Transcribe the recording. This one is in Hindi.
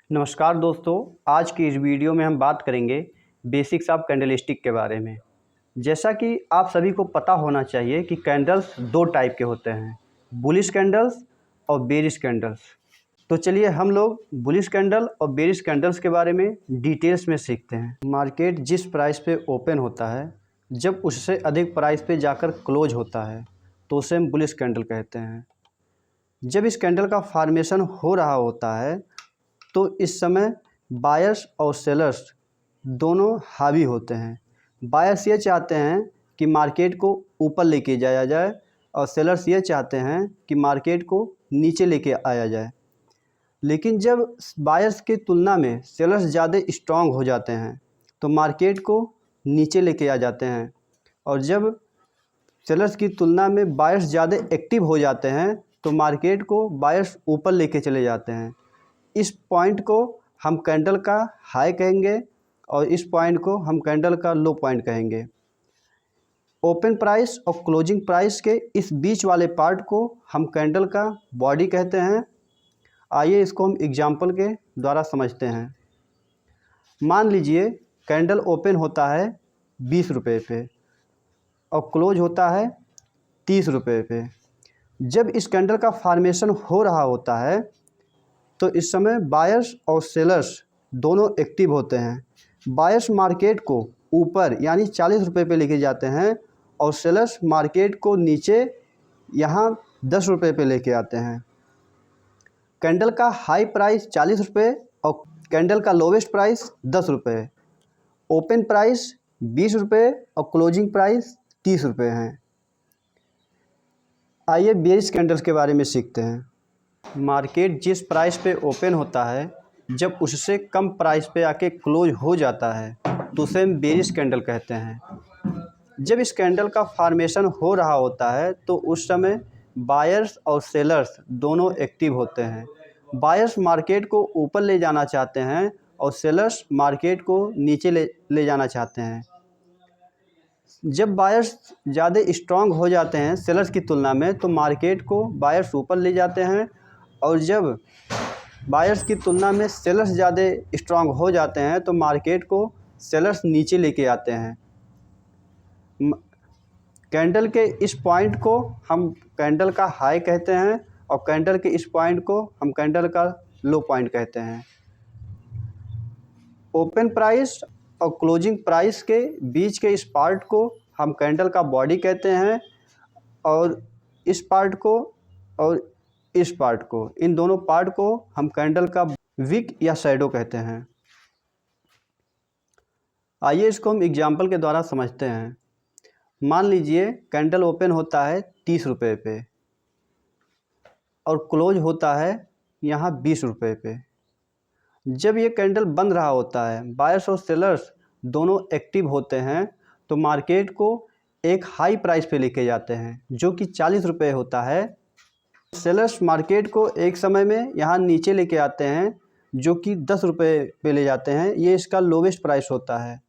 नमस्कार दोस्तों, आज की इस वीडियो में हम बात करेंगे बेसिक्स ऑफ कैंडलस्टिक के बारे में। जैसा कि आप सभी को पता होना चाहिए कि कैंडल्स दो टाइप के होते हैं, बुलिश कैंडल्स और बेरिश कैंडल्स। तो चलिए हम लोग बुलिश कैंडल और बेरिश कैंडल्स के बारे में डिटेल्स में सीखते हैं। मार्केट जिस प्राइस पे ओपन होता है, जब उससे अधिक प्राइस पे जाकर क्लोज होता है तो उसे हम बुलिश कैंडल कहते हैं। जब इस कैंडल का फॉर्मेशन हो रहा होता है तो इस समय बायर्स और सेलर्स दोनों हावी होते हैं। बायर्स ये चाहते हैं कि मार्केट को ऊपर लेके जाया जाए और सेलर्स ये चाहते हैं कि मार्केट को नीचे लेके आया जाए। लेकिन जब बायर्स की तुलना में सेलर्स ज़्यादा स्ट्रांग हो जाते हैं तो मार्केट को नीचे लेके आ जाते हैं, और जब सेलर्स की तुलना में बायर्स ज़्यादा एक्टिव हो जाते हैं तो मार्केट को बायर्स ऊपर लेके चले जाते हैं। इस पॉइंट को हम कैंडल का हाई कहेंगे और इस पॉइंट को हम कैंडल का लो पॉइंट कहेंगे। ओपन प्राइस और क्लोजिंग प्राइस के इस बीच वाले पार्ट को हम कैंडल का बॉडी कहते हैं। आइए इसको हम एग्जांपल के द्वारा समझते हैं। मान लीजिए कैंडल ओपन होता है 20 रुपये पे और क्लोज होता है 30 रुपये पे। जब इस कैंडल का फॉर्मेशन हो रहा होता है तो इस समय बायर्स और सेलर्स दोनों एक्टिव होते हैं। बायर्स मार्केट को ऊपर यानी 40 रुपये पे लेके जाते हैं और सेलर्स मार्केट को नीचे यहाँ 10 रुपये पे लेके आते हैं। कैंडल का हाई प्राइस 40 रुपये और कैंडल का लोवेस्ट प्राइस 10 रुपये। ओपन प्राइस 20 रुपये और क्लोजिंग प्राइस 30 रुपये हैं। आइए बेरिश कैंडल्स के बारे में सीखते हैं। मार्केट जिस प्राइस पे ओपन होता है, जब उससे कम प्राइस पे आके क्लोज हो जाता है तो उसे हम बेरिश कैंडल कहते हैं। जब इस कैंडल का फॉर्मेशन हो रहा होता है तो उस समय बायर्स और सेलर्स दोनों एक्टिव होते हैं। बायर्स मार्केट को ऊपर ले जाना चाहते हैं और सेलर्स मार्केट को नीचे ले जाना चाहते हैं। जब बायर्स ज़्यादा स्ट्रांग हो जाते हैं सेलर्स की तुलना में तो मार्केट को बायर्स ऊपर ले जाते हैं, और जब बायर्स की तुलना में सेलर्स ज़्यादा स्ट्रांग हो जाते हैं तो मार्केट को सेलर्स नीचे लेके आते हैं। कैंडल के इस पॉइंट को हम कैंडल का हाई कहते हैं और कैंडल के इस पॉइंट को हम कैंडल का लो पॉइंट कहते हैं। ओपन प्राइस और क्लोजिंग प्राइस के बीच के इस पार्ट को हम कैंडल का बॉडी कहते हैं, और इस पार्ट को और इस पार्ट को, इन दोनों पार्ट को हम कैंडल का विक या शैडो कहते हैं। आइए इसको हम एग्जांपल के द्वारा समझते हैं। मान लीजिए कैंडल ओपन होता है 30 रुपये पे और क्लोज होता है यहाँ 20 रुपये पे। जब ये कैंडल बंद रहा होता है, बायर्स और सेलर्स दोनों एक्टिव होते हैं तो मार्केट को एक हाई प्राइस पे लेके जाते हैं जो कि 40 रुपये होता है। सेलर्स मार्केट को एक समय में यहाँ नीचे लेके आते हैं जो कि 10 रुपये पे ले जाते हैं। ये इसका लोवेस्ट प्राइस होता है।